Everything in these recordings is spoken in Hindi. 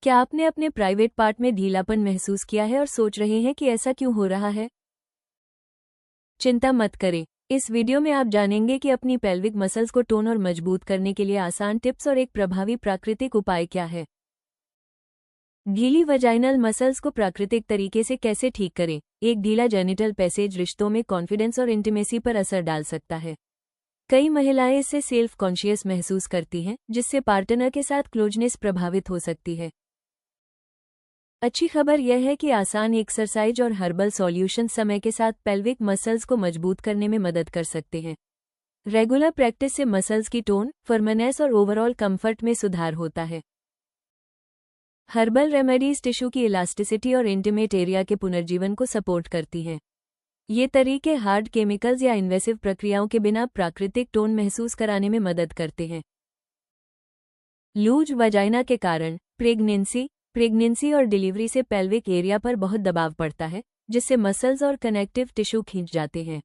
क्या आपने अपने प्राइवेट पार्ट में ढीलापन महसूस किया है और सोच रहे हैं कि ऐसा क्यों हो रहा है? चिंता मत करें। इस वीडियो में आप जानेंगे कि अपनी पेल्विक मसल्स को टोन और मजबूत करने के लिए आसान टिप्स और एक प्रभावी प्राकृतिक उपाय क्या है। ढीली वजाइनल मसल्स को प्राकृतिक तरीके से कैसे ठीक करें। एक ढीला जेनिटल पैसेज रिश्तों में कॉन्फिडेंस और इंटीमेसी पर असर डाल सकता है। कई महिलाएं इससे सेल्फ कॉन्शियस महसूस करती हैं, जिससे पार्टनर के साथ क्लोजनेस प्रभावित हो सकती है। अच्छी खबर यह है कि आसान एक्सरसाइज और हर्बल सॉल्यूशन समय के साथ पेल्विक मसल्स को मजबूत करने में मदद कर सकते हैं। रेगुलर प्रैक्टिस से मसल्स की टोन, फर्मनेस और ओवरऑल कंफर्ट में सुधार होता है। हर्बल रेमेडीज टिश्यू की इलास्टिसिटी और इंटीमेट एरिया के पुनर्जीवन को सपोर्ट करती हैं। ये तरीके हार्ड केमिकल्स या इन्वेसिव प्रक्रियाओं के बिना प्राकृतिक टोन महसूस कराने में मदद करते हैं। लूज वजाइना के कारण प्रेगनेंसी और डिलीवरी से पेल्विक एरिया पर बहुत दबाव पड़ता है, जिससे मसल्स और कनेक्टिव टिश्यू खींच जाते हैं।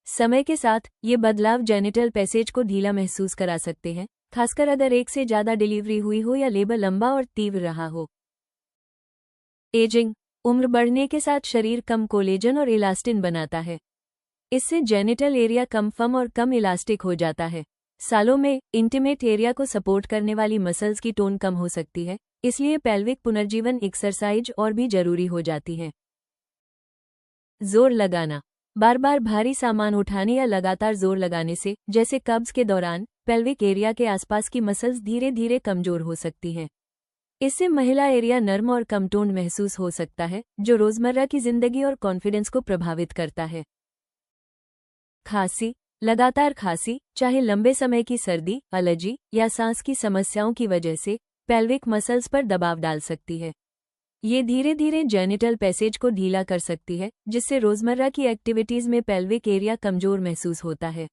समय के साथ ये बदलाव जेनिटल पैसेज को ढीला महसूस करा सकते हैं, खासकर अगर एक से ज़्यादा डिलीवरी हुई हो या लेबर लंबा और तीव्र रहा हो। एजिंग, उम्र बढ़ने के साथ शरीर कम कोलेजन और इलास्टिन बनाता है। इससे जेनिटल एरिया कम फर्म और कम इलास्टिक हो जाता है। सालों में इंटीमेट एरिया को सपोर्ट करने वाली मसल्स की टोन कम हो सकती है, इसलिए पेल्विक पुनर्जीवन एक्सरसाइज और भी जरूरी हो जाती है। जोर लगाना, बार बार भारी सामान उठाने या लगातार जोर लगाने से, जैसे कब्ज के दौरान, पेल्विक एरिया के आसपास की मसल्स धीरे धीरे कमजोर हो सकती हैं। इससे महिला एरिया नर्म और कमटोन महसूस हो सकता है, जो रोजमर्रा की जिंदगी और कॉन्फिडेंस को प्रभावित करता है। खांसी, लगातार खांसी, चाहे लंबे समय की सर्दी, एलर्जी या सांस की समस्याओं की वजह से, पेल्विक मसल्स पर दबाव डाल सकती है। ये धीरे धीरे जेनिटल पैसेज को ढीला कर सकती है, जिससे रोजमर्रा की एक्टिविटीज में पेल्विक एरिया कमजोर महसूस होता है।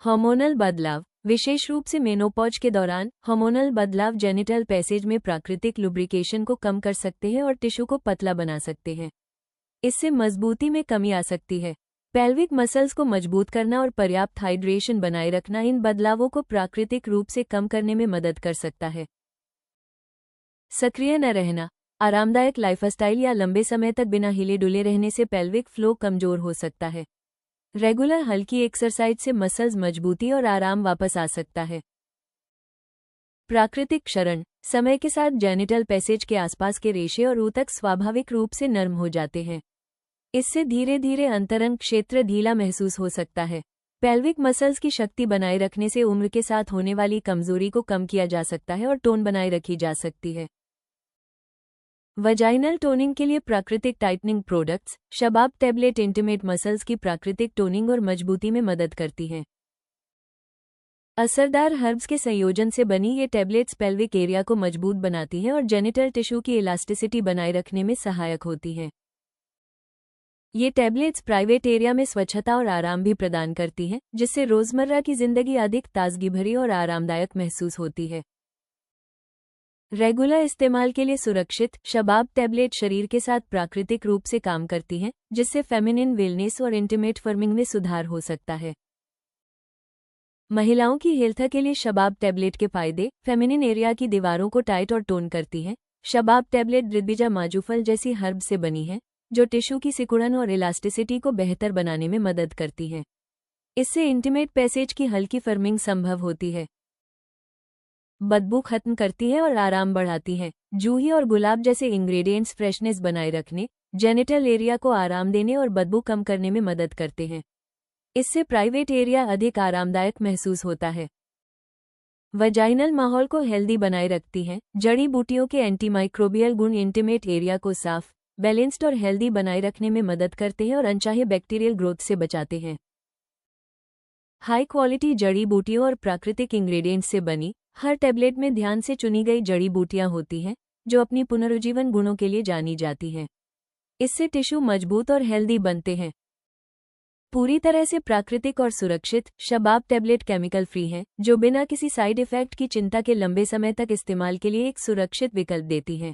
हार्मोनल बदलाव, विशेष रूप से मेनोपॉज के दौरान, हार्मोनल बदलाव जेनिटल पैसेज में प्राकृतिक लुब्रिकेशन को कम कर सकते हैं और टिश्यू को पतला बना सकते हैं। इससे मजबूती में कमी आ सकती है। पेल्विक मसल्स को मजबूत करना और पर्याप्त हाइड्रेशन बनाए रखना इन बदलावों को प्राकृतिक रूप से कम करने में मदद कर सकता है। सक्रिय न रहना, आरामदायक लाइफस्टाइल या लंबे समय तक बिना हिले डुले रहने से पेल्विक फ्लो कमजोर हो सकता है। रेगुलर हल्की एक्सरसाइज से मसल्स मजबूती और आराम वापस आ सकता है। प्राकृतिक क्षरण, समय के साथ जेनिटल पैसेज के आसपास के रेशे और ऊतक स्वाभाविक रूप से नर्म हो जाते हैं। इससे धीरे धीरे अंतरंग क्षेत्र ढीला महसूस हो सकता है। पेल्विक मसल्स की शक्ति बनाए रखने से उम्र के साथ होने वाली कमजोरी को कम किया जा सकता है और टोन बनाए रखी जा सकती है। वजाइनल टोनिंग के लिए प्राकृतिक tightening products, Shabab tablet intimate muscles की प्राकृतिक टोनिंग और मजबूती में मदद करती हैं। असरदार हर्ब्स के संयोजन से बनी ये टैबलेट्स पेल्विक एरिया को मजबूत बनाती हैं और जेनिटल टिश्यू की इलास्टिसिटी बनाए रखने में सहायक होती हैं। ये टैबलेट्स प्राइवेट एरिया में स्वच्छता और आराम भी प्रदान करती हैं, जिससे रोजमर्रा की जिंदगी अधिक ताजगी भरी और आरामदायक महसूस होती है। रेगुलर इस्तेमाल के लिए सुरक्षित, शबाब टैबलेट शरीर के साथ प्राकृतिक रूप से काम करती हैं, जिससे फेमिनिन वेलनेस और इंटीमेट फर्मिंग में सुधार हो सकता है। महिलाओं की हेल्थ के लिए शबाब टैबलेट के फायदे, फेमिनिन एरिया की दीवारों को टाइट और टोन करती हैं। शबाब टैबलेट द्विबीजा माजूफल जैसी हर्ब से बनी है, जो टिश्यू की सिकुड़न और इलास्टिसिटी को बेहतर बनाने में मदद करती है। इससे इंटीमेट पैसेज की हल्की फर्मिंग संभव होती है। बदबू खत्म करती है और आराम बढ़ाती है। जूही और गुलाब जैसे इंग्रेडिएंट्स फ्रेशनेस बनाए रखने, जेनिटल एरिया को आराम देने और बदबू कम करने में मदद करते हैं। इससे प्राइवेट एरिया अधिक आरामदायक महसूस होता है। वजाइनल माहौल को हेल्दी बनाए रखती हैं। जड़ी बूटियों के एंटीमाइक्रोबियल गुण इंटीमेट एरिया को साफ, बैलेंस्ड और हेल्दी बनाए रखने में मदद करते हैं और अनचाहे बैक्टीरियल ग्रोथ से बचाते हैं। हाई क्वालिटी जड़ी बूटियों और प्राकृतिक इंग्रेडिएंट्स से बनी हर टैबलेट में ध्यान से चुनी गई जड़ी बूटियां होती हैं, जो अपनी पुनरुज्जीवन गुणों के लिए जानी जाती हैं। इससे टिश्यू मजबूत और हेल्दी बनते हैं। पूरी तरह से प्राकृतिक और सुरक्षित, शबाब टैबलेट केमिकल फ्री हैं, जो बिना किसी साइड इफेक्ट की चिंता के लंबे समय तक इस्तेमाल के लिए एक सुरक्षित विकल्प देती हैं।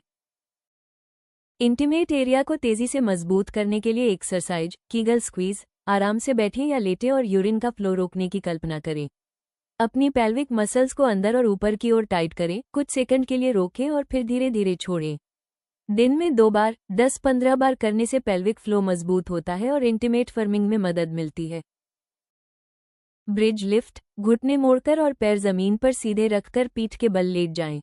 इंटीमेट एरिया को तेजी से मजबूत करने के लिए एक्सरसाइज, कीगल स्क्वीज, आराम से बैठें या लेटें और यूरिन का फ्लो रोकने की कल्पना करें। अपनी पेल्विक मसल्स को अंदर और ऊपर की ओर टाइट करें, कुछ सेकंड के लिए रोकें और फिर धीरे धीरे छोड़ें। दिन में 2 बार 10-15 बार करने से पेल्विक फ्लो मजबूत होता है और इंटीमेट फर्मिंग में मदद मिलती है। ब्रिज लिफ्ट, घुटने मोड़कर और पैर जमीन पर सीधे रखकर पीठ के बल लेट जाएं।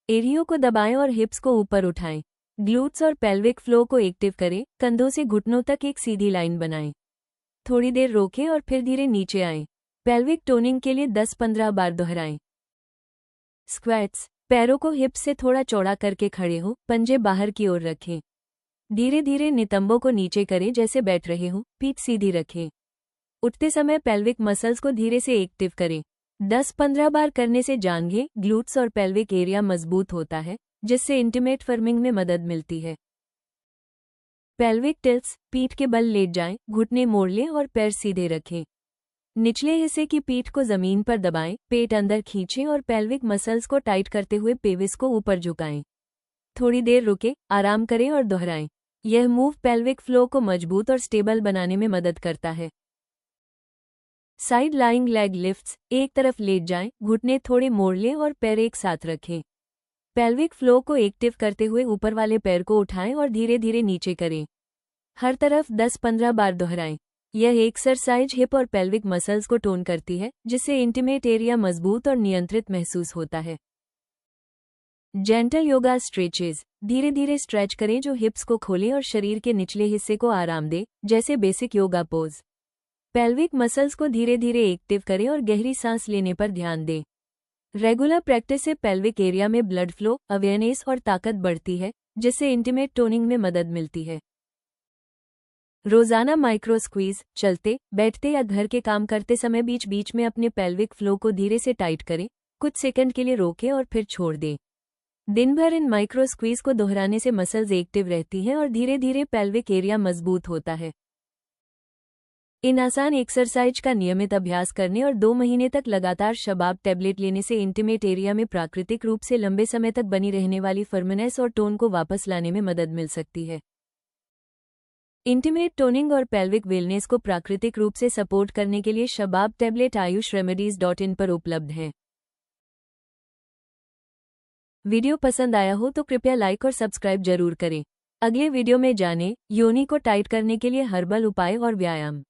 एरियो को दबाएं और हिप्स को ऊपर उठाएं। ग्लूट्स और पेल्विक फ्लो को एक्टिव करें, कंधों से घुटनों तक एक सीधी लाइन बनाएं। थोड़ी देर रोकें और फिर धीरे नीचे आएं। पेल्विक टोनिंग के लिए 10-15 बार दोहराएं। स्क्वैट्स, पैरों को हिप्स से थोड़ा चौड़ा करके खड़े हो, पंजे बाहर की ओर रखें। धीरे धीरे नितंबों को नीचे करें जैसे बैठ रहे हो, पीठ सीधी रखें। उठते समय पेल्विक मसल्स को धीरे से एक्टिव करें। 10-15 बार करने से जांघें, ग्लूट्स और पेल्विक एरिया मजबूत होता है, जिससे इंटीमेट फर्मिंग में मदद मिलती है। पेल्विक टिल्ट्स, पीठ के बल लेट जाएं, घुटने मोड़ लें और पैर सीधे रखें। निचले हिस्से की पीठ को जमीन पर दबाएं, पेट अंदर खींचें और पेल्विक मसल्स को टाइट करते हुए पेविस को ऊपर झुकाएं। थोड़ी देर रुके, आराम करें और दोहराएं। यह मूव पेल्विक फ्लो को मजबूत और स्टेबल बनाने में मदद करता है। साइड लाइंग लेग लिफ्ट्स, एक तरफ लेट जाएं, घुटने थोड़े मोड़ लें और पैर एक साथ रखें। पेल्विक फ्लो को एक्टिव करते हुए ऊपर वाले पैर को उठाएं और धीरे धीरे नीचे करें। हर तरफ 10-15 बार दोहराएं। यह एक्सरसाइज हिप और पेल्विक मसल्स को टोन करती है, जिससे इंटीमेट एरिया मजबूत और नियंत्रित महसूस होता है। जेंटल योगा स्ट्रेचेज, धीरे धीरे स्ट्रेच करें जो हिप्स को खोलें और शरीर के निचले हिस्से को आराम दे, जैसे basic yoga pose. Pelvic muscles को धीरे धीरे एक्टिव करें और गहरी सांस लेने पर ध्यान दें। रेगुलर प्रैक्टिस से पेल्विक एरिया में ब्लड फ्लो, अवेयरनेस और ताकत बढ़ती है, जिससे इंटीमेट टोनिंग में मदद मिलती है। रोजाना माइक्रो स्क्वीज, चलते, बैठते या घर के काम करते समय बीच बीच में अपने पेल्विक फ्लो को धीरे से टाइट करें, कुछ सेकंड के लिए रोकें और फिर छोड़ दें। दिन भर इन माइक्रो स्क्वीज को दोहराने से मसल्स एक्टिव रहती हैं और धीरे धीरे पेल्विक एरिया मजबूत होता है। इन आसान एक्सरसाइज का नियमित अभ्यास करने और 2 महीने तक लगातार शबाब टैबलेट लेने से इंटीमेट एरिया में प्राकृतिक रूप से लंबे समय तक बनी रहने वाली फर्मनेस और टोन को वापस लाने में मदद मिल सकती है। इंटीमेट टोनिंग और पेल्विक वेलनेस को प्राकृतिक रूप से सपोर्ट करने के लिए शबाब टैबलेट ayushRemedies.in पर उपलब्ध हैं। वीडियो पसंद आया हो तो कृपया लाइक और सब्सक्राइब जरूर करें। अगले वीडियो में जानें योनि को टाइट करने के लिए हर्बल उपाय और व्यायाम।